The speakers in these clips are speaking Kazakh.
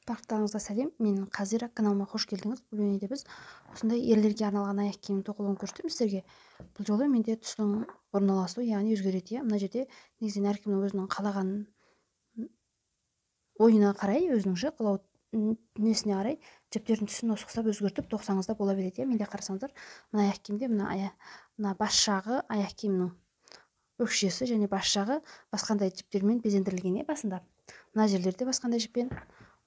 Барлықтарыңызға сәлем. Мен Қазира, каналыма қош келдіңіз. Бұл бейнеде біз осындай ерлерге арналған аяқ киім тоқылуын көрсетемін сіздерге. Бұл жолы менде тұстың орналасуы, яғни өзгереді. Мына жерде негізінен әркімнің өзінің қалаған ойына қарай, өзінің қалау несіне қарай жіптердің түсін осқысап өзгертіп тоқсаңыз да бола береді. Менде қарасаңыздар, мына аяқ киімде мына бас жағы аяқ киімнің өкшесі және бас жағы басқандай жіптермен безендірілген. Басында мына жерлерде басқандай жіппен,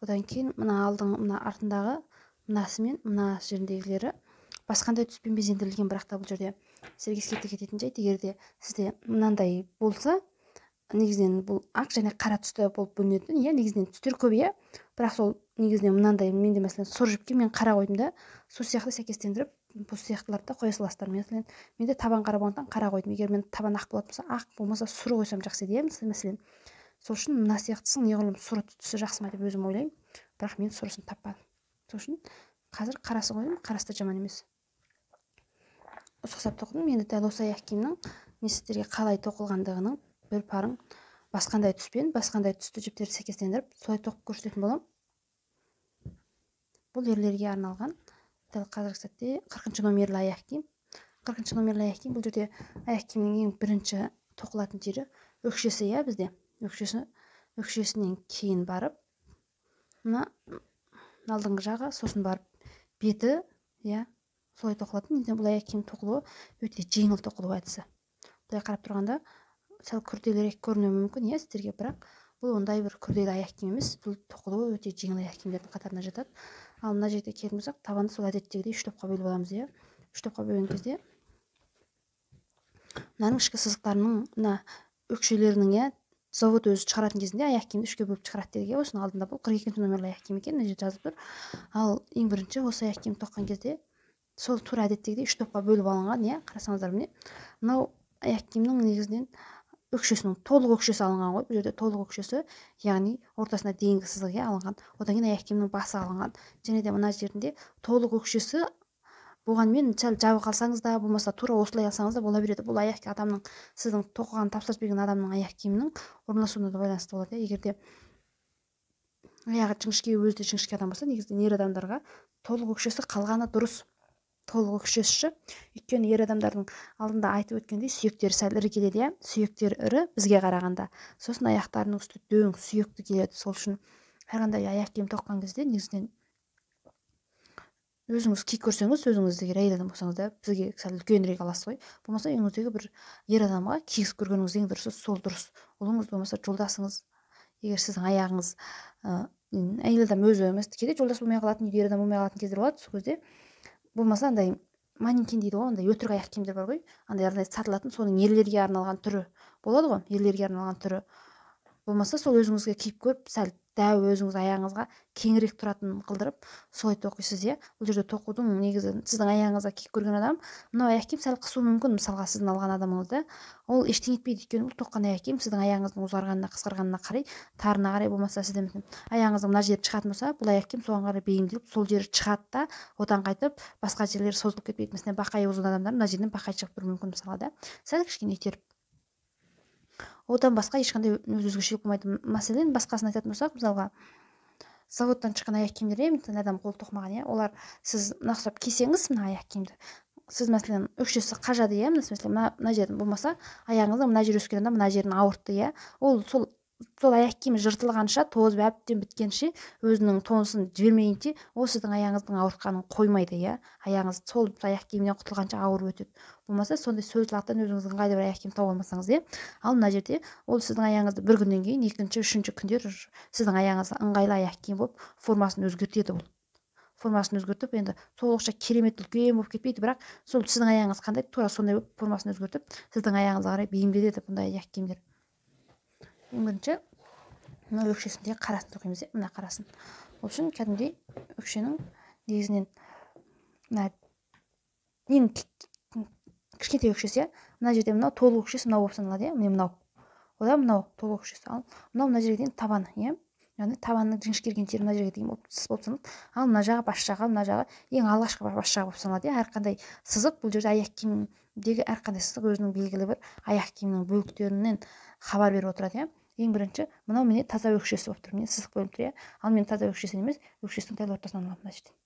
одан кейін мына алдың, мына артындағы мынасы мен мына жеріндегілері басқандай түспен безендірілген. Бірақ та бұл жерде сіздерге ескерте кететін жайт, егер де сізде мынандай болса, негізінен бұл ақ және қара түсті болып бөлінетін. Негізінен түстер көп, бірақ сол негізінен мынандай, менде мәселен сұр жіпке мен қара қойдым да, сол сияқты сәйкестендіріп бұл сияқтыларды қоя саласыздар. Мәселен менде табан қара болғандықтан қара қойдым. Егер мен табан ақ болатын болса, ақ болмаса сұр қойсам жақсы еді. Мәселен сол үшін мына сияқтысын неғұрлым сұры түсі жақсы ма деп өзім ойлаймын, бірақ мен сұрысын таппадым. Сол үшін қазір қарасын қойдым. Қарасы да жаман емес. Ұсқысап тоқыдым. Енді дәл осы аяқ киімнің сіздерге қалай тоқылғандығының бір парын басқандай түспен, басқандай түсті жіптерді сәйкестендіріп солай тоқып көрсететін боламын. Бұл ерлерге арналған дәл қазіргі сәтте 40-шы номерлі аяқ киім. 40-шы номерлі аяқ киім. Бұл жерде аяқ киімнің ең бірінші тоқылатын жері өкшесі. Бізде өкшесінен кейін барып мына алдыңғы жағы, сосын барып беті, солай тоқылатын. Бұл аяқ киім тоқылуы өте жеңіл тоқылу әдісі. Бұлай қарап тұрғанда сәл күрделірек көрінуі мүмкін, сіздерге, бірақ бұл ондай бір күрделі аяқ киім емес. Бұл тоқылуы өте жеңіл аяқ киімдердің қатарына жатады. Ал мына жерде келетін болсақ, табанды сол әдеттегідей 3 топқа бөліп аламыз. 3 топқа бөлген кезде мынаның ішкі сызықтарының, мына өкшелерінің завод өзі шығаратын кезінде аяқ киімді 3-ке бөліп шығарады дедік. Осының алдында бұл 42-ші номерлі аяқ киім екен, мына жерде жазып тұр. Ал ең бірінші осы аяқ киім тоққан кезде сол тура әдеттегідей 3 топқа бөліп алынған. Қарасаңыздар, міне мынау аяқ киімнің негізінен өкшесінің толық өкшесі алынған ғой. Бұл жерде толық өкшесі, яғни ортасына дейінгі сызық алынған. Одан кейін аяқ киімнің басы алынған. Және де мына жерінде толық өкшесі болғанмен сәл жабы қалсаңыз да, болмаса тура осылай алсаңыз да бола береді. Бұл аяқ адамның, сіздің тоқыған тапсырыс берген адамның аяқ киімінің орналасуына да байланысты болады. Егер де аяғы жіңішке, өзі де жіңішке адам болса, негізінен ер адамдарға толық өкшесі қалғаны дұрыс. Толық өкшесі, өйткені ер адамдардың алдында айтып өткендей сүйектері сәл ірі келеді. Сүйектері ірі бізге қарағанда. Сосын аяқтарының үсті дөң, сүйекті келеді. Сол үшін әрқандай аяқ киім тоққан кезде негізінен өзіңіз киіп көрсеңіз, өзіңіз егер әйел адам болсаңыз да, бізге сәл үлкенірек аласыз ғой. Болмаса үйіңіздегі бір ер адамға кигізіп көргеніңіз ең дұрысы сол дұрыс. Ұлыңыз болмаса жолдасыңыз, егер сіздің аяғыңыз әйел адам өзі емес, кейде жолдас болмай қалатын, ер адам болмай қалатын кездер болады. Сол кезде болмаса андай манекен дейді ғой, андай өтірік аяқ киімдер бар ғой, андай арнайы сатылатын, соның ерлерге арналған түрі болады ғой, ерлерге арналған түрі. Болмаса сол өзіңізге киіп көріп, сәл дәу өзіңіз аяғыңызға кеңірек тұратын қылдырып, солай тоқисыз. Бұл жерде тоқудың негізі сіздің аяғыңызға киіп көрген адам, мынау аяқ киім сәл қысуы мүмкін, мысалға сіздің алған адамыңызды. Ол ештеңе етпейді, өйткені бұл тоққан аяқ киім сіздің аяғыңыздың ұзарғанына, қысқарғанына қарай, тарына қарай, болмаса сізде аяғыңыздың мына жері шығатын болса, бұл аяқ киім соған қарай бейімделіп, сол жері шығады да, одан қайтып басқа жерлері созылып кетпейді. Мәселен, бақайы ұзын адамдар мына жерден бақай шығып тұруы мүмкін, мысалға да, сәл кішкене итеріп. Одан басқа ешқандай өзгешелік болмайды. Мәселен, басқасын айтатын болсақ, мысалға заводтан шыққан аяқ киімдер, адам қолы тоқымаған, олар сіз нақсап кисеңіз мына аяқ киімді, сіз мәселен өкшесі қажады, мәселен мына жерін болмаса, аяғыңыздың мына жері өскенде мына жерін ауыртты, ол сол аяқ киім жыртылғанша, тозып әбден біткенше, өзінің тонысын жібермейінше, ол сіздің аяғыңыздың ауыртқанын қоймайды. Аяғыңыз сол аяқ киімнен құтылғанша ауырып өтеді. Болмаса сондай сөзлақтан өзіңіздің қайда бір аяқ киім тауып алмасаңыз, ал мына жерде ол сіздің аяғыңызды бір күннен кейін, екінші, үшінші күндер сіздің аяғыңыз ыңғайлы аяқ киім болып формасын өзгертеді. Ол формасын өзгертіп, енді толықша керемет үлкен болып кетпейді, бірақ сол сіздің аяғыңыз қандай, тура сондай болып формасын өзгертіп, сіздің аяғыңызға қарай бейімделеді бұндай аяқ киімдер. Ең бірінші мына өкшесінде қарасын тоқимыз, мына қарасын. Ол үшін кәдімгідей өкшенің негізінен ең кішкентай өкшесі, мына жерде мынау толық өкшесі мынау болып саналады, мынау. Одан мынау толық өкшесі. Ал мына жерге дейін табан, яғни табанның жіңішкерген жері мына жерге дейін болып саналады. Ал мына жағы бас жағы, мына жағы ең алғашқы бас жағы болып саналады. Әрқандай сызық, бұл жерде аяқ киімдегі әрқандай сызық өзінің белгілі бір аяқ киімнің бөліктерінен хабар беріп отырады. ең бірінші мынау міне таза өкшесі болып тұр, міне сызық бөлініп тұр, иә. Ал мен таза өкшесін емес, өкшесінің дәл ортасынан аламын мына жерден.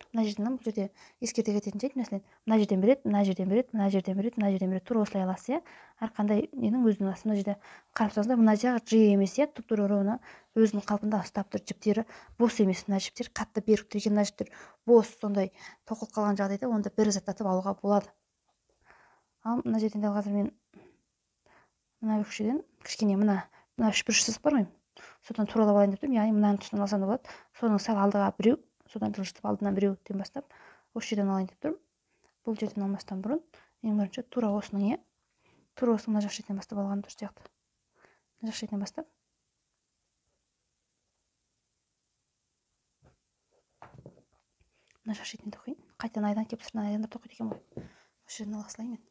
Мына жерден бұл жерде ескерте кететін жайт, мәселен, мына жерден береді, мына жерден береді, мына жерден береді, мына жерден береді, тура осылай аласыз, иә. Әрқандай ненің өзінің астында жерде қарап тұрсаңыздар, мына жағы жиі емес, иә, туп-тура ровно өзінің қалпында ұстап тұр. Жіптері бос емес, мына жіптер қатты берік тұр екен, мына жіптер бос, сондай тоқылып қалған жағдайда онда бір заттатып алуға болады. Ал мына жерден дәл қазір мен мына өкшеден кішкене мына үш бұрыш сызық бар ғой, содан туралап алайын деп тұрмын. Яғни мынаның тұсынан алсам да болады, соның сәл алдыға біреу, содан жылжытып алдынан біреуден бастап осы жерден алайын деп тұрмын. Бұл жерден алмастан бұрын ең бірінші тура осының, иә, тура осының мына жақ шетінен бастап алған дұрыс сияқты. Мына жақ шетінен бастап мына жақ шетінен тоқиын. Қайтадан айдан келіп сыртынан айдандап тоқиды екен ғой. Осы жерден ала салайын мен.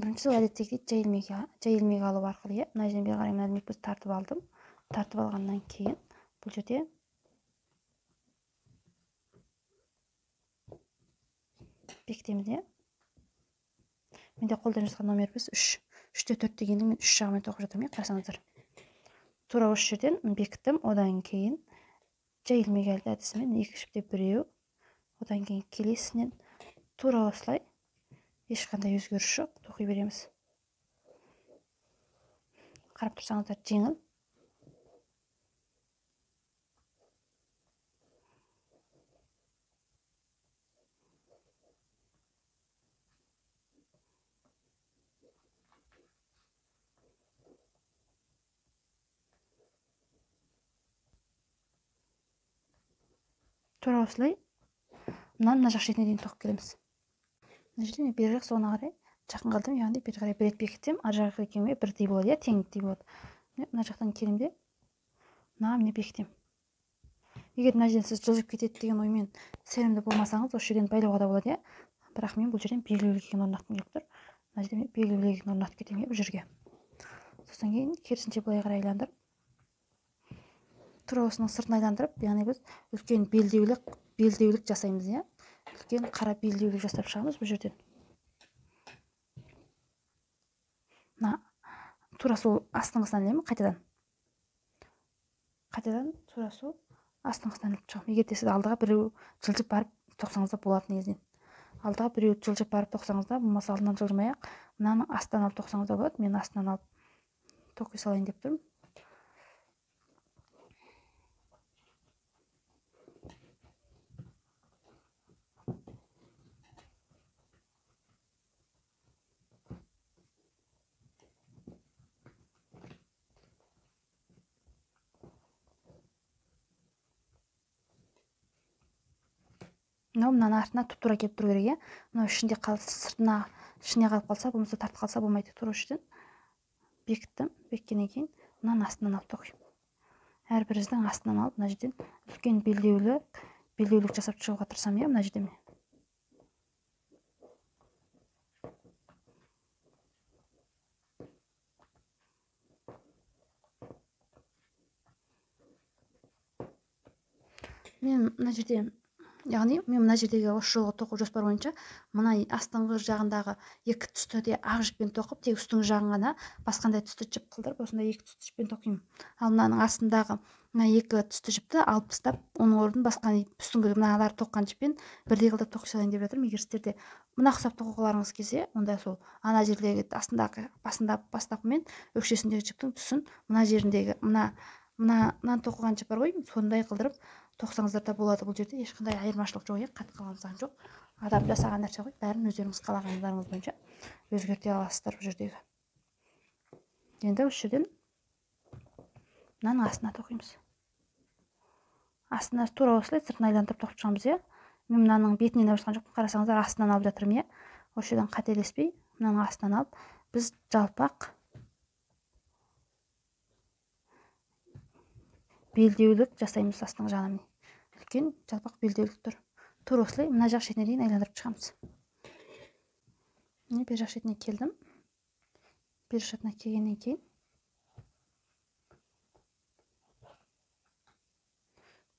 Бірінші сол әдеттегідей жай ilmeği алу арқылы, иә, мына жерден бері қарай мына ilmeği біз тартып алдым. Тартып алғаннан кейін бұл жерде бекітеміз, иә. Менде қолдан жазған номер біз 3. 3-те 4 дегенді мен 3 жағымен тоқып жатырмын, иә, қарасаңыздар. Тура осы жерден бекіттім, одан кейін жай ilmeği әдісімен екі жіпте біреу, одан кейін келесінен тура осылай ешқандай өзгеріс жоқ, тоқи береміз. Қарап тұрсаңыздар жеңіл. Тура осылай мына жақ шетіне дейін тоқып келеміз. Мына жерде мен бері жақ соңына қарай жақын қалдым, яғни бері қарай бір рет бекітсем, ар жағы екеуіне бірдей болады, иә, теңдей болады. Мына жақтан келем де міне бекітем. Егер мына жерден сіз жылжып кетеді деген оймен сенімді болмасаңыз, осы жерден байлауға да болады, иә. Бірақ мен бұл жерден белгілеуге екенін орнатқым келіп тұр. Мына жерден мен белгілеуге екенін орнатып кетемін, бұл жерге. Сосын кейін керісінше былай қарай айландырып, тура осының сыртын айландырып, яғни біз үлкен белдеулік жасаймыз, иә. Үлкен қара белдеулік жасап шығамыз бұл жерден. Мына тура сол астыңғысынан ілемін, қайтадан тура сол астыңғысынан іліп шығамын. Егер де сіз алдыға біреу жылжып барып тоқсаңыз да болады негізінен. Алдыға біреу жылжып барып тоқсаңыз да, болмаса алдынан жылжымай-ақ мынаны астынан алып тоқсаңыз да болады. Мен астынан алып тоқи салайын деп тұрмын. Мынаның артына тұп-тура келіп тұру керек, иә. Мынау ішінде қалса, ішіне қалып қалса, болмаса тартып қалса болмайды. Тура жерден бекіттім. Беккеннен кейін мынаның астынан алып тоқимын. Әрбір іздің астынан алып, мына жерден үлкен белдеулік жасап шығуға тырысамын, иә, мына жерден. Мен мына жерде, яғни мен мына жердегі осы жолғы тоқу жоспар бойынша мына астыңғы жағындағы екі түсті де ақ жіппен тоқып, тек үстіңгі жағын ғана басқандай түсті жіп қылдырып, осындай екі түсті жіппен тоқимын. Ал мынаның астындағы мына екі түсті жіпті алып тастап, оның орнын басқа үстіңгі мыналар тоққан жіппен бірдей қылдырып тоқи салайын деп жатырмын. Егер сіздерде мына ұқсап тоқуғыларыңыз келсе, онда сол ана жердегі астындағы бастапқымен өкшесіндегі жіптің түсін мына жеріндегі мынаны тоқыған жіп бар ғой, сондай қылдырып тоқсаңыздар да болады. Бұл жерде ешқандай айырмашылық жоқ, қатты қалған заң жоқ. Адам жасаған нәрсе ғой, бәрін өздеріңіз қалағандарыңыз бойынша өзгерте аласыздар бұл жердегі. Енді осы жерден мынаның астына тоқимыз. Астына тура осылай сыртын айландырып тоқып шығамыз, иә. Мен мынаның бетінен өскен жоқпын, қарасаңыздар астынан алып жатырмын, иә. Осы жерден қателеспей мынаның астынан алып, біз жалпақ белдеулік жасаймыз астыңғы жағынан. Үлкен жалпақ белдеулік тұр. Тура осылай мына жақ шетіне дейін айландырып шығамыз. Міне бер жақ шетіне келдім. Бер жақ шетіне келгеннен кейін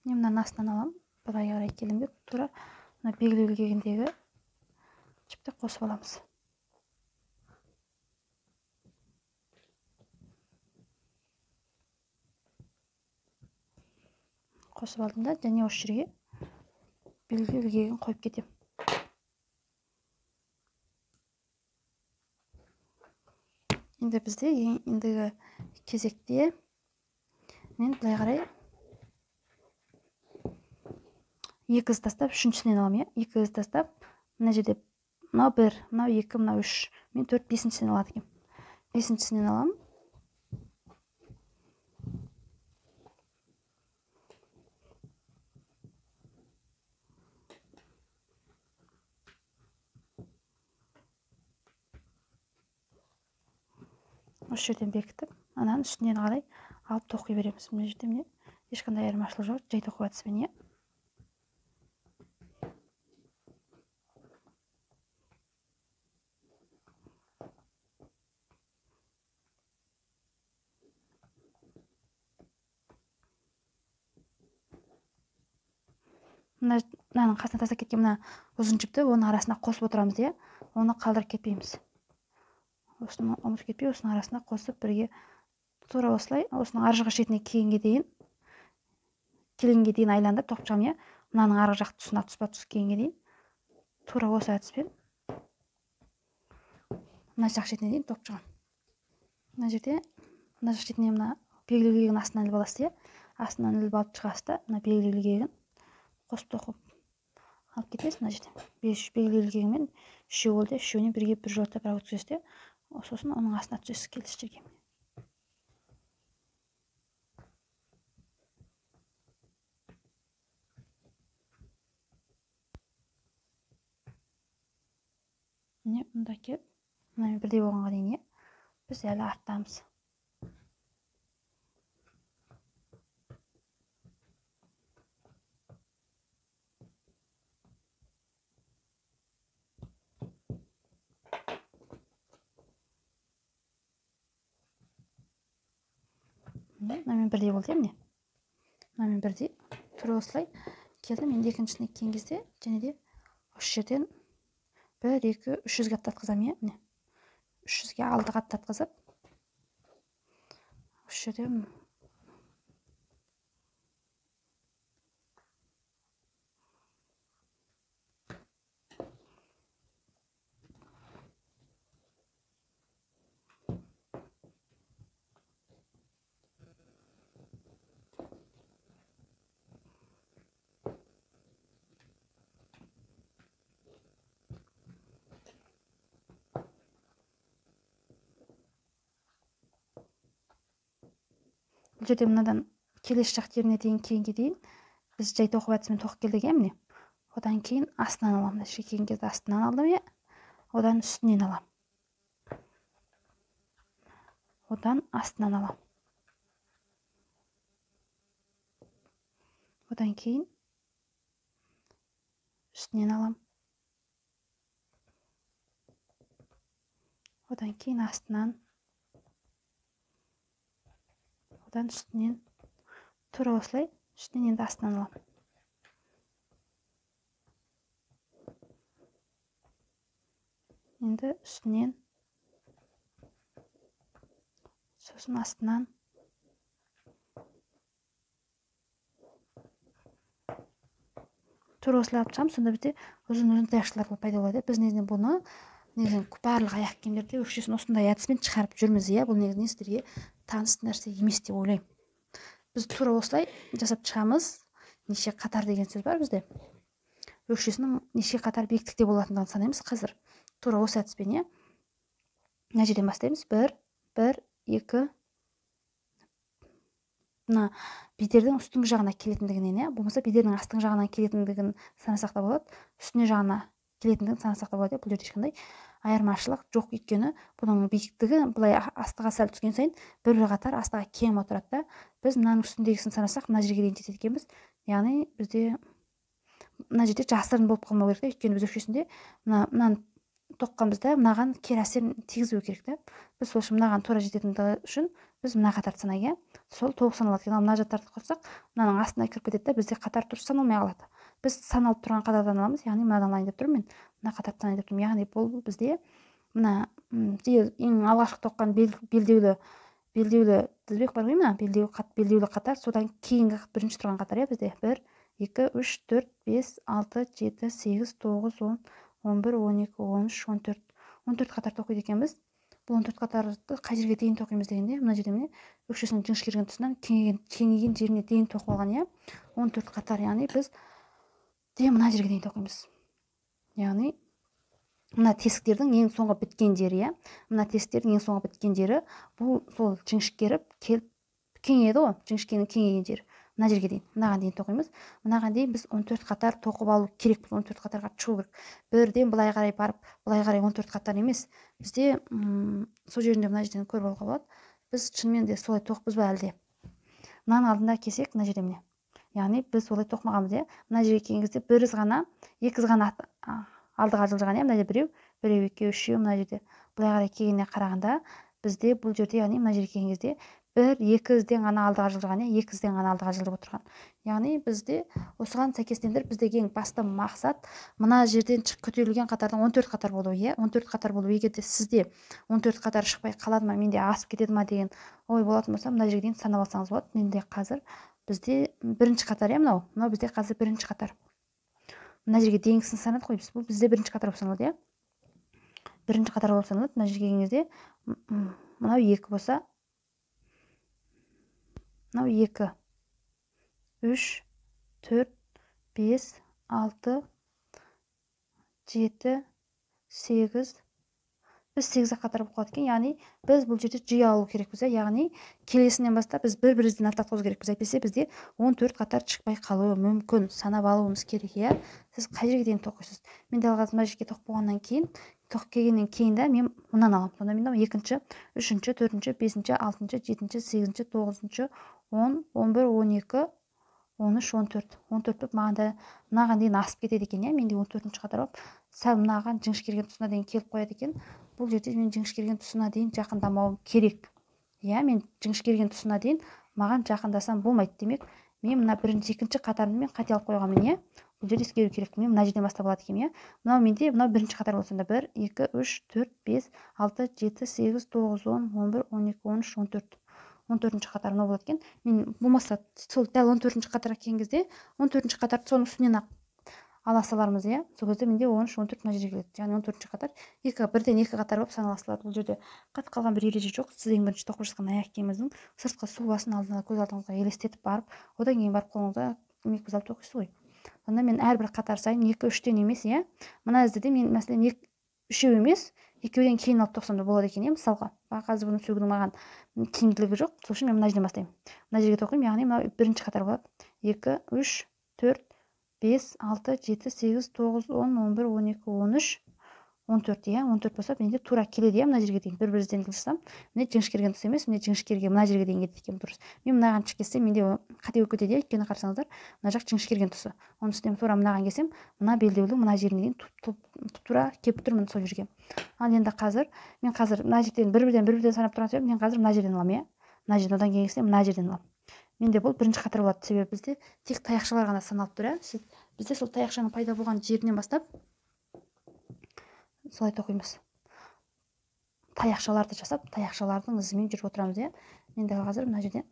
Мен мынаның астынан аламын, былай қарай келемін деп тура мына белгілі кегіндегі жіпті қосып аламыз. Қосып алдым да, және осы жерге белгілі кегін қойып кетемін. Енді бізде ендігі кезекте мен былай қарай 2 із тастап, үшіншісінен аламын, иә. 2 із тастап, мына жерде мынау 1, мынау 2, мынау 3. Мен 4, 5-сінен алады екенмін. 5-сінен аламын. Осы жерден бекітіп, ананың үстінен қарай алып тоқи береміз. Мына жерде міне ешқандай айырмашылық жоқ, жай тоқып әдіспен, иә. Мынаның қасына тастап кеткен мына ұзын жіпті оның арасына қосып отырамыз, иә. Оны қалдырып кетпейміз. Осыны ұмытып кетпей, осының арасына қосып бірге тура осылай, осының арғы шетіне келгенге дейін айландырып тоқып шығамын, иә. Мынаның арғы жақ тұсына тұспа-тұс келгенге дейін тура осы әдіспен мына жақ шетіне дейін тоқып шығамын. Мына жерде мына жақ шетіне мына белгілі кегін астынан іліп аласыз, иә. Астынан іліп алып шығасыз да, мына белгілі кегін қосып тоқып алып кетесіз. Мына жерде белгілі кегімен үшеу болды, үшеуіне бірге бір жолата бірақ өткізесіз, де. Сосын оның астына түсесіз келесі жерге. Міне мұнда келіп, мынамен бірдей болғанға дейін, иә. Біз әлі арттамыз. Мынамен бірдей болды, міне. Мынамен бірдей. Тура осылай келдім. Енді екіншісіне келген кезде және де осы жерден 1, 2, 300-ге аттатқызамын, міне. 300-ге алдыға аттатқызып, осы жерден бұл жерде мынадан келесі жақ жеріне дейін келгенге дейін біз жай тоқып әдісімен тоқып келдік, иә, міне. Одан кейін астынан аламын. Мына келген кезде астынан алдым, иә. Одан үстінен аламын. Одан астынан аламын. Одан кейін үстінен аламын. Одан кейін астынан. Одан үстінен. Тура осылай үстінен енді астынан аламын. Енді үстінен. Сосын астынан. Тура осылай алып шығамыз, сонда бізде ұзын таяқшалар пайда болады. Біз негізінен бұны барлық аяқ киімдерде өкшесін осындай әдіспен шығарып жүрміз, иә. Бұл негізінен сіздерге таныс нәрсе емес деп ойлаймын. Біз тура осылай жасап шығамыз. Неше қатар деген сөз бар бізде. Өкшесінің неше қатар биіктікте болатындығын санаймыз қазір. Тура осы әдіспен, иә. Мына жерден бастаймыз. 1, 1, 2. Мына бедердің үстіңгі жағына келетіндігінен, иә. Болмаса бедердің астыңғы жағына келетіндігін санасақ та болады. Үстіне жағына келетіндігін санасақ та болады. Бұл жерде ешқандай айырмашылық жоқ, өйткені бұның биіктігі былай астыға сәл түскен сайын бір қатар астыға кем отырады да. Біз мынаның үстіндегісін санасақ, мына жерге дейін жетеді екенбіз. Яғни бізде мына жерде жасырын болып қалмау керек, өйткені біз өкшесінде мынаның тоққанбызда мынаған кері әсерін тигізбеу керек та. Біз сол үшін мынаған тура жететіндігі үшін біз мына қатарды санайық, сол толық саналады екен. Мына жақтарды қосақ, мынаның астына кіріп кетеді да, бізде қатар дұрыс саналмай қалады. Біз саналып тұрған қатардан аламыз, яғни мынадан алайын деп тұрмын мен. Мына қатарды санайын деп тұрмын. Яғни бұл бізде мына ең алғашқы тоққан белдеулі тізбек бар ғой, мына белдеулі қатар, содан кейінгі бірінші тұрған қатар бізде 1 2 3 4 5 6 7 8 9 10 11 12 13 14 14 қатар тоқиды екенбіз. Бұл 14 қатарды қай жерге дейін тоқимыз дегенде, мына жерде міне өкшесінің жіңішке келген тұсынан кеңейген жеріне дейін тоқып алған, иә. 14 қатар, яғни біз де мына жерге дейін тоқимыз. Яғни мына тесіктердің ең соңғы біткен жері, иә. Мына тесіктердің ең соңғы біткен жері бұл сол жіңішкеріп келіп кеңейеді ғой, жіңішкенің кеңейген жері. Мына жерге дейін, мынаған дейін тоқимыз. Мынаған дейін біз 14 қатар тоқып алу керек, 14 қатарға шығу керек. Бірден былай қарай барып, былай қарай 14 қатар емес. Бізде сол жерінде мына жерден көріп алуға болады. Біз шынымен де солай тоқпыз ба әлде? Мынаның алдында келсек, мына жерде міне. Яғни біз солай тоқмағанбыз, иә. Мына жерге келген кезде бір із ғана, екі із ғана алдыға жылжыған, иә. Мына жерде біреу, екеу, үшеу, мына жерде былай қарай келгеніне қарағанда бізде бұл жерде, яғни мына жерге келген кезде 1-2 ізден ғана алдыға жылжыған, 2 ізден ғана алдыға жылжып отырған. Яғни бізде осыған сәйкестендіріп біздегі ең басты мақсат мына жерден көтерілген қатардың 14 қатар болуы, иә. 14 қатар болуы. Егер де сізде 14 қатар шықпай қалады ма, менде асып кетеді ма деген ой болатын болса, мына жерге дейін санап алсаңыз болады. Менде қазір бізде бірінші қатар, иә, мынау бізде қазір бірінші қатар. Мына жерге дейінгісін санадық қой біз. Бұл бізде бірінші қатар болып саналады, иә. Бірінші қатар болып саналады. Мына жерге келген кезде мынау 2 болса, мынау 2, 3, 4, 5, 6, 7, 8. Біз 8 қатар болып қалады екен. Яғни біз бұл жерде жиі алу керекпіз. Яғни келесінен бастап біз бір-бірімізден аттатқызу керекпіз. Әйтпесе бізде 14 қатар шықпай қалуы мүмкін. Санап алуымыз керек, иә. Сіз қай жерге дейін тоқисыз? Мен дәл қазір мына жерге тоқып болғаннан кейін, тоқып келгеннен кейін да мен мынаны аламын. Сонда мен 2-ші, 3-ші, 4-ші, 5-ші, 6-ші, 7-ші, 8-ші, 9-ші, 10, 11, 12, 13, 14. 14 болып маған да мынаған дейін асып кетеді екен, иә. Менде 14-ші қатар болып, сәл мынаған жіңішкерген тұсына дейін келіп қояды екен. Бұл жерде мен жіңішкерген тұсына дейін жақындамауым керек. Иә, мен жіңішкерген тұсына дейін маған жақындасам болмайды. Демек, мен мына бірінші, екінші қатарымды мен қате алып қойғанмын, иә. Бұл жерде ескеру керек. Мен мына жерден бастап алады екенмін, иә. Мынау менде бірінші қатар болсында 1, 2, 3, 4, 5, 6, 7, 8, 9, 10, 11, 12, 13, 14. 14-ші қатар мынау болады екен. Мен болмаса сол дәл 14-ші қатарға келген кезде 14-ші қатарды соның үстінен ақ ала салармыз, иә. Сол кезде менде 13, 14 мына жерге келеді. Яғни 14-ші қатар бірден 2 қатар болып санала салады. Бұл жерде қатып қалған бір ереже жоқ. Сіз ең бірінші тоқып жатқан аяқ киіміңіздің сыртқы сұлбасын алдына көз алдыңызға елестетіп барып, одан кейін барып қолыңызға мекбіз алып тоқисыз ғой. Сонда мен әрбір қатар сайын 2-3-тен емес, иә. Мына іздеде мен мәселен 3-еу емес, 2-ден кейін алып тоқсам да болады екен, иә. Мысалға, қазір бұны сөгудің маған тиімділігі жоқ. Сол үшін мен мына жерден бастаймын. Мына жерге тоқимын, яғни мына бірінші қатар болады. 2, 3, 4, 5, 6, 7, 8, 9, 10, 11, 12, 13, 14, иә. 14 болса, менде тура келеді, иә, мына жерге дейін. Бір-бірімізден жылжысам, міне жіңішкерген тұс емес, міне жіңішкерген мына жерге дейін кетеді екен, дұрыс. Мен мынаған келсем, менде қате болып кетеді, иә. Өйткені қарасаңыздар, мына жақ жіңішкерген тұсы. Оның үстіне тура мынаған келсем, мына белдеудің мына жеріне дейін тура келіп тұрмын сол жерге. Ал енді мен қазір мына жерден бір-бірден санап тұрған себебім, мен қазір мына жерден аламын, иә. Мына жерден одан кейін келсем, мына жерден аламын. Менде бұл бірінші қатар болады, себебі бізде тек таяқшалар ғана саналып тұр, иә. Бізде сол таяқшаның пайда болған жерінен бастап солай тоқимыз. Таяқшаларды жасап, таяқшалардың ізімен жүріп отырамыз, иә. Мен дәл қазір мына жерден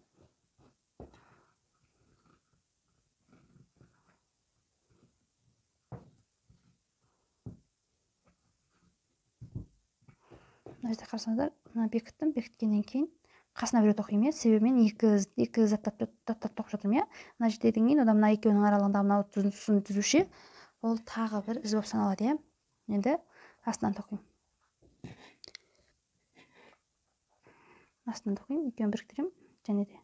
мына жерде қарасаңыздар, мына бекіттім, бекіткеннен кейін қасына біреу тоқимын, иә. Себебі мен екі заттап тоқып жатырмын, иә. Мына жерден кейін одан мына екеуінің аралығында мынау тұзын түзуші, ол тағы бір із болып саналады, иә. Енді астынан тоқимын. Астынан тоқимын, екеуін біріктіремін, және де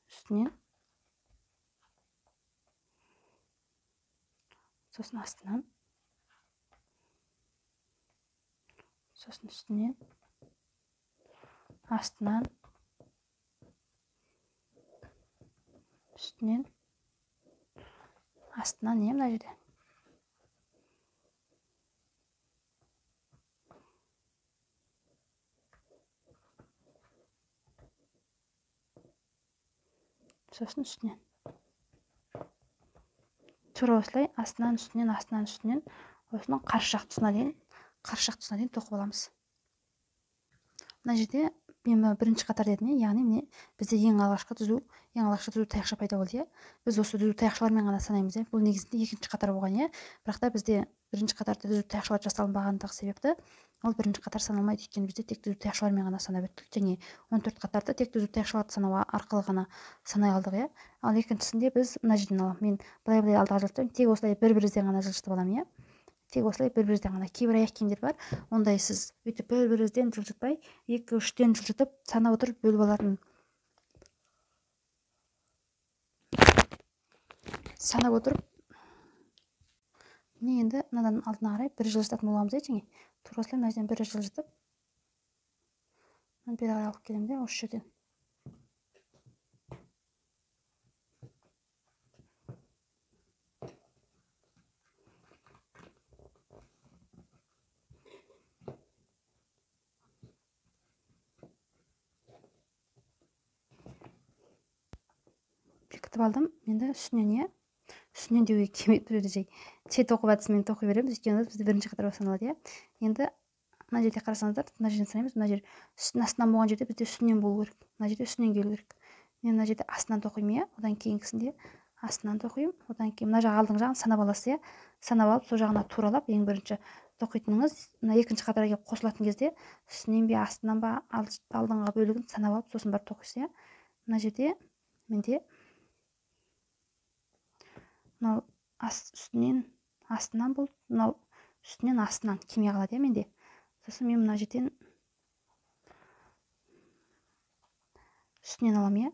үстінен, сосын астынан, сосын үстінен, астынан, үстінен, астынан, мына жерде. сосын үстінен тура осылай астынан үстінен осының қарсы жақ тұсына дейін тоқып аламыз. Мына жерде мен бірінші қатар дедім, яғни міне бізде ең алғашқы түзу таяқша пайда болды. Біз осы түзу таяқшалармен ғана санаймыз. Бұл негізінде екінші қатар болған. Бірақ та бізде бірінші қатарда түзу таяқшалар жасалынбағандығы себепті ол бірінші қатар саналмайды. Өйткені бізде тек түзу таяқшалармен ғана санап өттік, және 14 қатарды тек түзу таяқшаларды санау арқылы ғана санай алдық. Ал екіншісінде біз мына жерден аламын. Мен былай алдыға жылжытамын, тек осылай бір-бірізден ғана жылжытып аламын. Тек осылай бір-бірізден ғана. Кейбір аяқ киімдер бар, ондай сіз өйтіп бір-бірізден жылжытпай, 2-3-тен жылжытып санап отырып бөліп алатын. Санап отырып, міне енді мынадан алдына қарай бір жылжытатын боламыз. Тура осылай мына жерден бір жылжытып, бері қарай алып келемін осы жерден. Бекітіп алдым. Енді үстінен деуге келмейді, бір жерде чет оқып әдісімен тоқи береміз, өйткені бізде бірінші қатар болып саналады. Енді мына жерде қарасаңыздар, мына жерден санаймыз. Мына жер үстін астынан болған жерде бізде үстінен болу керек. Мына жерде үстінен келу керек. Мен мына жерде астынан тоқимын, одан кейінгісінде астынан тоқимын. Одан кейін мына жақ алдың жағын санап аласыз. Санап алып, сол жағына туралап, ең бірінші тоқитыныңыз мына екінші қатарға келіп қосылатын кезде үстінен бе, астынан ба, алдыңғы бөлігін санап алып, сосын барып тоқисыз. Мына жерде менде мынау үстінен астынан болып, мынау үстінен астынан кеме қалады менде. Сосын мен мына жерден үстінен аламын.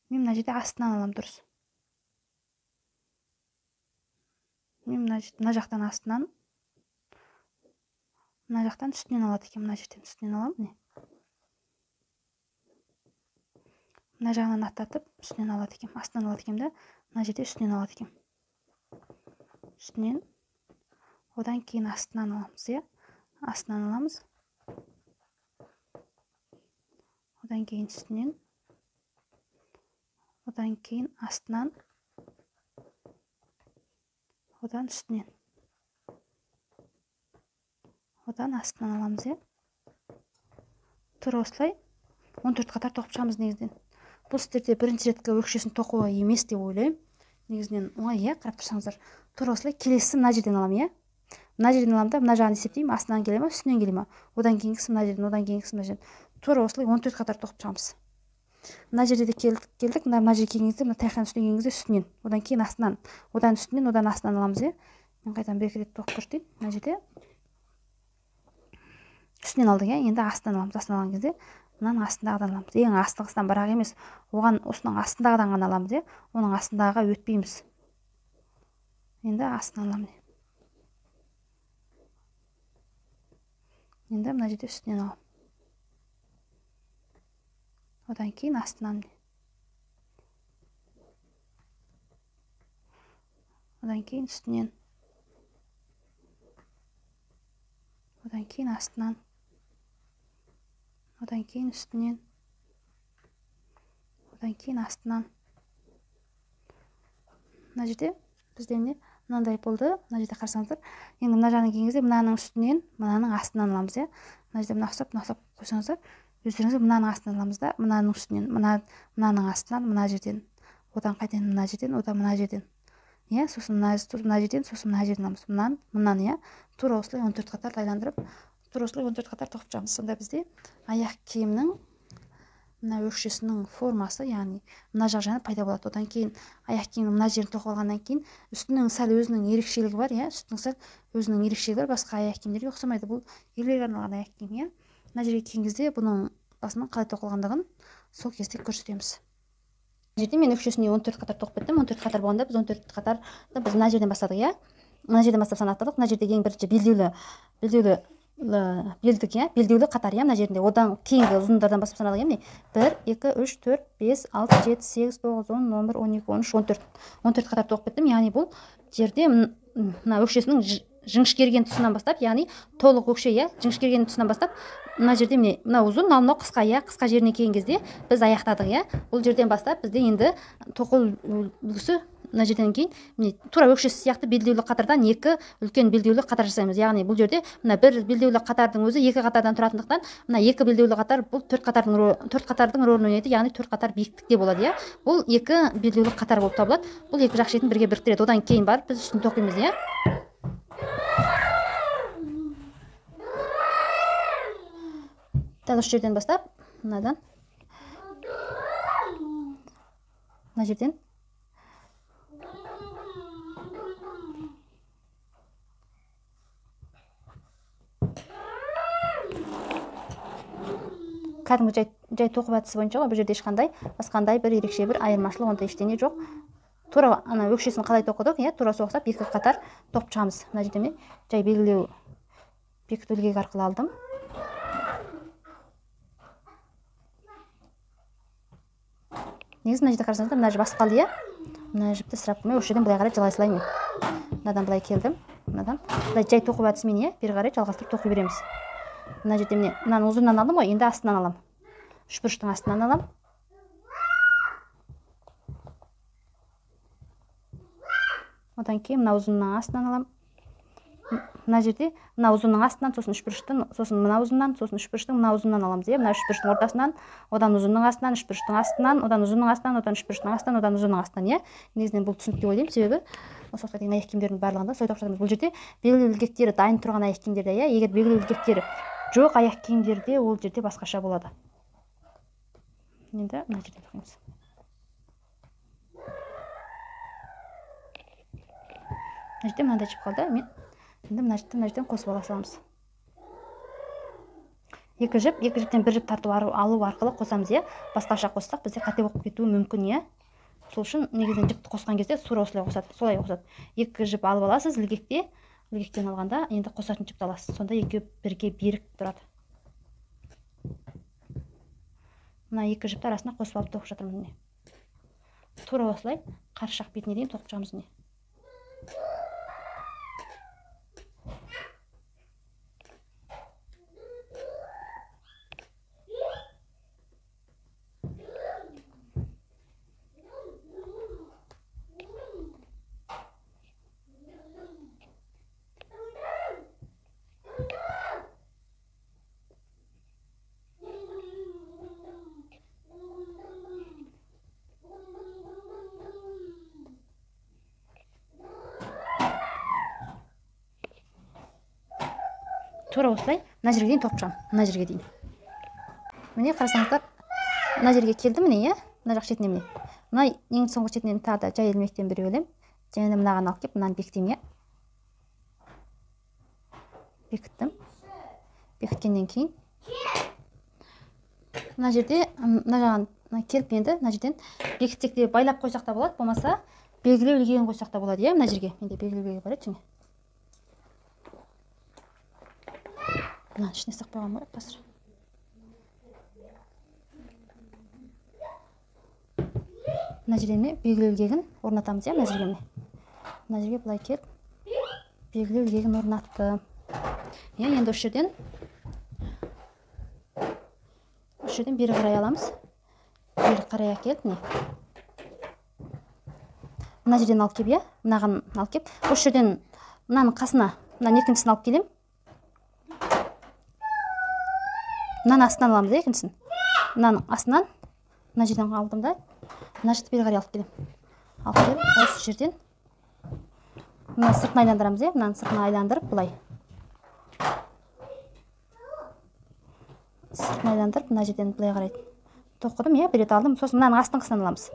Мен мына жерде астынан аламын, дұрыс. Мен мына жақтан астынан, мына жақтан үстінен алады екен. Мына жерден үстінен аламын. Мына жағынан аттатып үстінен алады екен. Астынан алады екен да, мына жерде үстінен алады екен. Үстінен, одан кейін астынан аламыз. Астынан аламыз. Одан кейін үстінен, одан кейін астынан, одан үстінен, одан астынан аламыз. Тура осылай 14 қатар тоқып шығамыз негізден. Бұл сіздерде бірінші реткі өкшесін тоқуы емес деп ойлаймын. Негізінен оңай, қарап тұрсаңыздар. Тура осылай келесі мына жерден аламын. Мына жерден аламын да, мына жағын есептеймін, астынан келе ме, үстінен келе ме. Одан кейінгісі мына жерден, одан кейінгісі мына жерден. Тура осылай 14 қатар тоқып шығамыз. Мына жерде де келдік, мына жерге келген кезде, мына таяқтан үстінен келген кезде үстінен, одан кейін астынан, одан үстінен, одан астынан аламыз. Мен қайдан бір-екі рет тоқып көрсетейін. Мына жерде үстінен алдық, енді астынан аламыз. Астынан алған кезде мынаның астындағыдан аламыз. Ең астыңғысынан бірақ емес, оған осының астындағыдан ғана аламыз. Оның астындағыға өтпейміз. Енді астынан аламыз. Енді мына жерде үстінен аламын. Одан кейін астынан. Одан кейін үстінен. Одан кейін астынан. Одан кейін үстінен. Одан кейін астынан. Мына жерде бізде мынандай болды. Мына жерде қарасаңыздар. Енді мына жағына келген кезде мынаның үстінен, мынаның астынан аламыз. Мына жерде мынақсап қойсаңыздар, өздеріңіз мынаның астынан аламыз да, мынаның үстінен, мынаның астынан, мына жерден, одан қайтадан мына жерден, одан мына жерден. Сосын мына жерден, сосын мына жерден аламыз. Мынаны, тура осылай 14 қатар айландырып, тура осылай 14 қатар тоқып шығамыз. Сонда бізде аяқ киімнің мына өкшесінің формасы, яғни мына жақ жағы пайда болады. Одан кейін аяқ киімнің мына жерін тоқып алғаннан кейін үстінің сәл өзінің ерекшелігі бар, үстінің сәл өзінің ерекшелігі бар, басқа аяқ киімдерге ұқсамайды. Бұл ерлерге арналған аяқ киім. Мына жерге келген кезде бұның басының қалай тоқылғандығын сол кезде көрсетеміз. Жерде мен өкшесіне 14 қатар тоқып кеттім. 14 қатар болғанда біз 14 қатарды біз мына жерден бастадық. Мына жерден бастап санаттырдық. Мына жерде ең бірінші белдеулі қатар, мына жерінде. Одан кейінгі ұзындардан бастап санадық. 1, 2, 3, 4, 5, 6, 7, 8, 9, 10, 11, 12, 13, 14 қатар тоқып кеттім. Яғни бұл жерде мына өкшесінің жіңішкерген тұсынан бастап, яғни толық өкше, иә, жіңішкерген тұсынан бастап, мына жерде міне мынау ұзын, мынау қысқа, иә, қысқа жеріне келген кезде біз аяқтадық, иә. Бұл жерден бастап бізде енді тоқыл үлгісі мына жерден кейін міне тура өкшесі сияқты белдеулі қатардан екі үлкен белдеулі қатар жасаймыз. Яғни бұл жерде мына бір белдеулі қатардың өзі екі қатардан тұратындықтан, мына екі белдеулі қатар бұл төрт қатардың рөлін ойнайды, яғни төрт қатар биіктікте болады, иә. Бұл екі белдеулі қатар болып табылады. Бұл екі жақ шетін бірге біріктіреді. Одан кейін барып біз үстін тоқимыз, иә. Дәл осы жерден бастап, мына жерден кәдімгі жай тоқып әдісі бойынша ғой, бұл жерде ешқандай басқандай бір ерекше бір айырмашылық ондай ештеңе жоқ. Тура ана өкшесін қалай тоқыдық, иә, тура соғысап екі қатар тоқып шығамыз. Мына жерде мен жай белгілеу бекіту ілгек арқылы алдым. Негізі мына жерде қарасаңыздар, мына жіп басып қалды, иә. Мына жіпті ысырап қылмай, осы жерден былай қарай жалғай салайын. Мынадан былай келдім, мынадан былай жай тоқып әдісімен, иә, бері қарай жалғастырып тоқи береміз. Мына жерде міне мынаны ұзыннан алдым ғой, енді астынан алам. Үшбұрыштың астынан алам. Одан кейін мына ұзынның астынан алам. Мына жерде мына ұзынның астынан, сосын үшбұрыштың, сосын мына ұзыннан, сосын үшбұрыштың мына ұзыннан аламыз, иә. Мына үшбұрыштың ортасынан, одан ұзынның астынан, үшбұрыштың астынан, одан ұзынның астынан, одан үшбұрыштың астынан, одан ұзынның астынан, иә. Негізінен бұл түсінікті деп ойлаймын, себебі осы уақытқа дейін аяқ киімдердің барлығында солай тоқып жатырмыз. Бұл жерде белгілі ілгектері дайын тұрған аяқ киімдерде, иә. Егер белгілі ілгектері жоқ аяқ киімдерде ол жерде басқаша болады. Енді мына жерден тоқимыз. Мына жерде мынандай жіп қалды, мен енді мына жерден қосып ала саламыз. Екі жіптен бір жіп тарту алу арқылы қосамыз, иә. Басқаша қоссақ бізде қате болып кетуі мүмкін, иә. Сол үшін негізінен жіпті қосқан кезде тура осылай қосады, солай қосады. Екі жіп алып аласыз ілгектен алғанда енді қосатын жіпті аласыз. Сонда екеуі бірге берік тұрады. Мына екі жіпті арасына қосып алып тоқып жатырмын, міне. Тура осылай қарсы жақ бетіне дейін тоқып шығамыз, міне. Тура осылай мына жерге дейін тоқып шығамын, мына жерге дейін. Міне қарасаңыздар, мына жерге келдім, міне, иә, мына жақ шетіне міне. Мына ең соңғы шетінен тағы да жай ілмектен бір өлем. Және мынаған алып келіп, мынаны бекітейін, иә. Бекіттім. Бекіткеннен кейін мына жерде мына жағын келіп енді мына жерден бекітсек те байлап қойсақ та болады, болмаса белгілеу ілгегін қойсақ та болады, иә, мына жерге. Менде белгілеу ілгегі бар еді, және. Мына ішіне сақ қойған ғой қазір. Мына жерге белгілеу ілгегін орнатамыз, иә, мына жерге. Мына жерге былай келіп белгілеу ілгегін орнатты. Енді осы жерден бері қарай аламыз. Бері қарай әкеліп, не? Мына жерден алып кеп, иә? Мынаған алып кеп. Осы жерден мынаның қасына, мынаның екіншісін алып келем. Мынаның астынан аламыз, екіншісін. Мынаның астынан, мына жерден алдым да, мына жерді бері қарай алып келем. Алып келіп, осы жерден мына сыртын айландырамыз, иә? Мынаның сыртын айландырып, былай. Сыртын айландырып, мына жерден былай қарай тоқыдым, иә, бір рет алдым. Сосын мынаның астыңғысынан аламыз.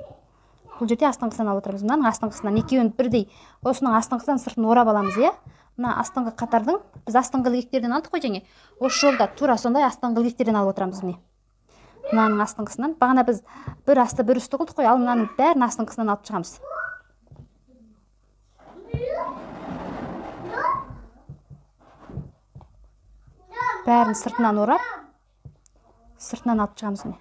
Бұл жерде астыңғысынан алып отырмыз. Мынаның астыңғысынан екеуін бірдей, осының астыңғысынан сыртын орап аламыз, иә. Мына астыңғы қатардың, біз астыңғы ілгектерден алдық қой, және осы жолда тура сондай астыңғы ілгектерден алып отырамыз, міне. Мынаның астыңғысынан, бағана біз бір асты бір үсті қылдық қой, ал мынаның бәрін астыңғысынан алып шығамыз. Бәрін сыртынан орап, сыртынан алып шығамыз, міне.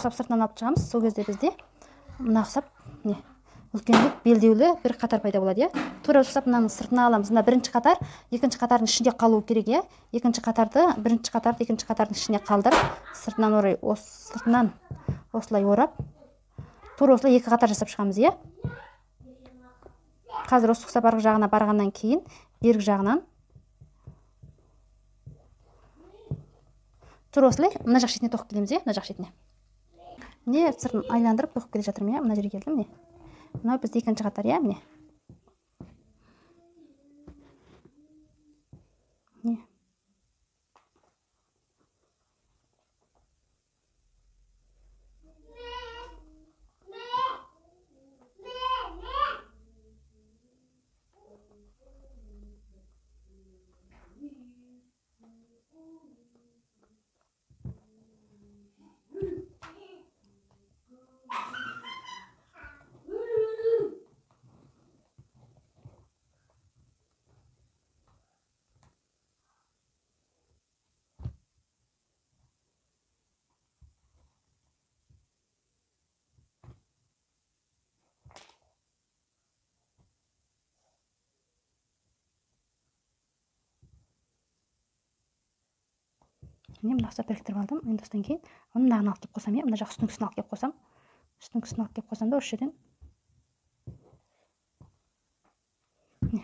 ұқсап сыртынан алып шығамыз. Сол кезде бізде мына ұқсап не үлкенірек белдеулі бір қатар пайда болады, иә. Тура ұқсап мынаны сыртына аламыз. Мына бірінші қатар екінші қатардың ішінде қалуы керек, иә. Екінші қатарды бірінші қатарды екінші қатардың ішіне қалдырып, сыртынан орай сыртынан осылай орап, тура осылай екі қатар жасап шығамыз, иә. Қазір осы ұқсап арғы жағына барғаннан кейін бергі жағынан тура осылай мына жақ шетіне тоқып келеміз, иә, мына жақ шетіне. Міне сыртын айландырып тоқып келе жатырмын, иә. Мына жерге келдім, міне. Мынау бізде екінші қатар, иә, міне. Міне мына ұқсап біріктіріп алдым. Енді осыдан кейін оны мынаған алып келіп қосам, иә. Мына жақ үстіңгісін алып келіп қосам. Үстіңгісін алып келіп қосам да осы жерден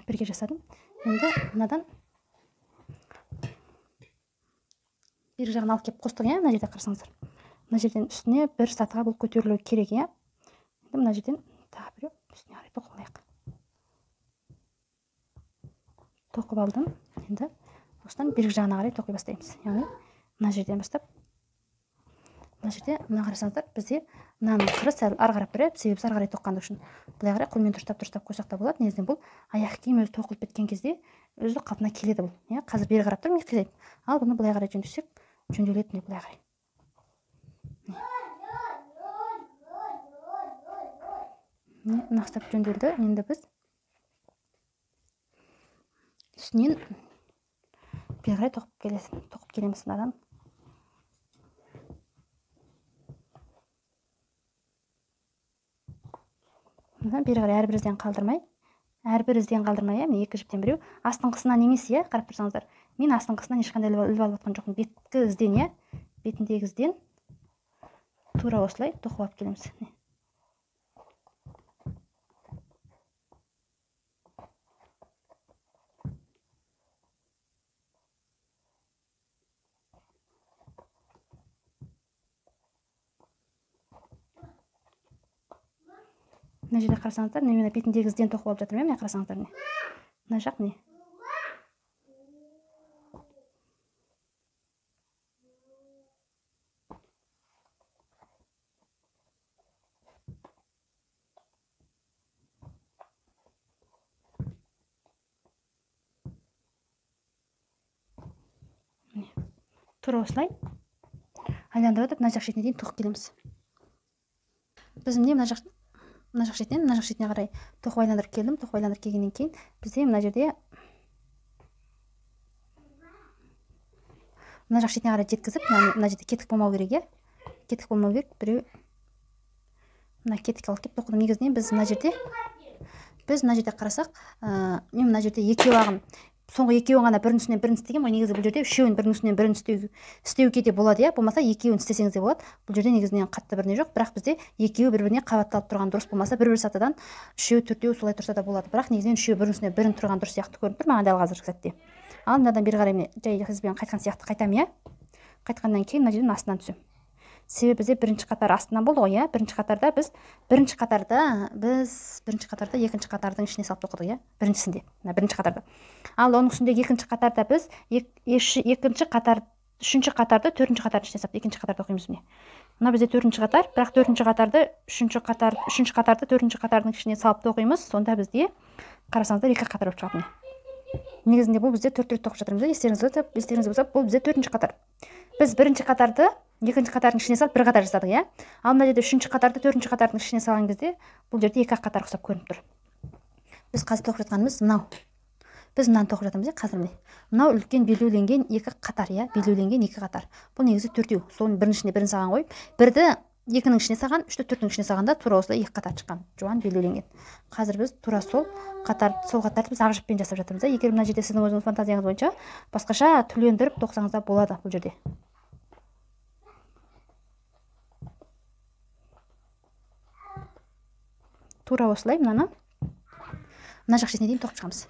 бірге жасадым. Енді мынадан бергі жағын алып келіп қостық, иә. Мына жерде қарасаңыздар. Мына жерден үстіне бір сатыға бұл көтерілуі керек, иә. Енді мына жерден тағы бір үстіне қарай тоқып алайық. Тоқып алдым. Енді осыдан бергі жағына қарай тоқи бастаймыз. Яғни мына жерден бастап, мына жерде мына қарасаңыздар, бізде мынаның қыры сәл ары қарап береді, себебі ары қарай тоққандық үшін. Былай қарай қолмен дұрыстап қойсақ та болады. Негізінен бұл аяқ киім өзі тоқылып біткен кезде өзі қалпына келеді бұл. Иә, қазір бері қарап тұрмын, қисайды. Ал бұны былай қарай жөндесек, жөнделеді, не былай қарай. Мына ұқсап жөнделді. Енді біз үстінен бері қарай тоқып келеміз мынадан. Бері қарай әрбір ізден қалдырмай, мен екі жіптен біреу астыңғысынан емес, иә, қарап тұрсаңыздар. Мен астыңғысынан ешқандай іліп алып жатқан жоқпын. Беткі ізден, иә, бетіндегі ізден тура осылай тоқып алып келеміз. Мына жерде қарасаңыздар, мен бетіндегі ізден тоқып алып жатырмын, міне қарасаңыздар, мына жақ не. Тура осылай айландырып өтіп, мына жақ шетіне дейін тоқып келеміз. Біз міне мына жақ шетіне қарай тоқып айландырып келдім. Тоқып айландырып келгеннен кейін бізде мына жерде мына жақ шетіне қарай жеткізіп, яғни мына жерде кетік болмау керек, иә. Кетік болмау керек. Біреу мына кетік алып келіп тоқыдым. Негізінен біз мына жерде қарасақ, мен мына жерде екеуағын, соңғы екеуін ғана бірінің үстінен бірін істеген ғой. Негізі бұл жерде үшеуін бірінің үстінен бірін істеуге де болады, иә. Болмаса екеуін істесеңіз де болады. Бұл жерде негізінен қатты біріне жоқ, бірақ бізде екеуі бір-біріне қабатталып тұрған дұрыс, болмаса бір-бір сатыдан үшеу төртеу солай тұрса да болады. Бірақ негізінен үшеуі бірінің үстіне бірін тұрған дұрыс сияқты көрініп тұр маған дәл қазіргі сәтте. Ал мынадан бері қарай мен жай қызбен қайтқан сияқты қайтамын, иә. Қайтқаннан кейін мына жерден астынан түсемін. Себебі бізде бірінші қатар астынан болды ғой, иә. Бірінші қатарда екінші қатардың ішіне салып тоқыдық, иә. Біріншісінде, бірінші қатарда. Ал оның үстіндегі екінші қатарда біз үшінші қатарды төртінші қатардың ішіне салып екінші қатарды оқимыз міне. Мына бізде төртінші қатар, бірақ төртінші қатарды үшінші қатарды төртінші қатардың ішіне салып тоқимыз. Сонда бізде қарасаңыздар екі қатар болып шығады. Негізінде бұл бізде төрт рет тоқып жатырмыз. Естеріңізде болса, бұл бізде төртінші қатар. Біз бірінші қатарды екінші қатардың ішіне салып бір қатар жасадық, иә. Ал мына жерде үшінші қатарды төртінші қатардың ішіне салған кезде бұл жерде екі қатар ұқсап көрініп тұр. Біз қазір тоқып жатқанымыз мынау. Біз мынаны тоқып жатырмыз, иә, қазір міне. Мынау үлкен белеуленген екі қатар, иә, белеуленген екі қатар. Бұл негізі төртеу. Соның біріншісіне бірін салған қойып, бірді 2-нің ішіне салған, 3-ті 4-нің ішіне салғанда тура осылай 2 қатар шыққан, жуан белгіленген. Қазір біз тура сол қатарды біз ақ жіппен жасап жатырмыз. Егер мына жерде сіздің өзіңіз фантазияңыз бойынша басқаша түрлендіріп тоқсаңыз да болады бұл жерде. Тура осылай мына жақ шетіне дейін тоқып шығамыз.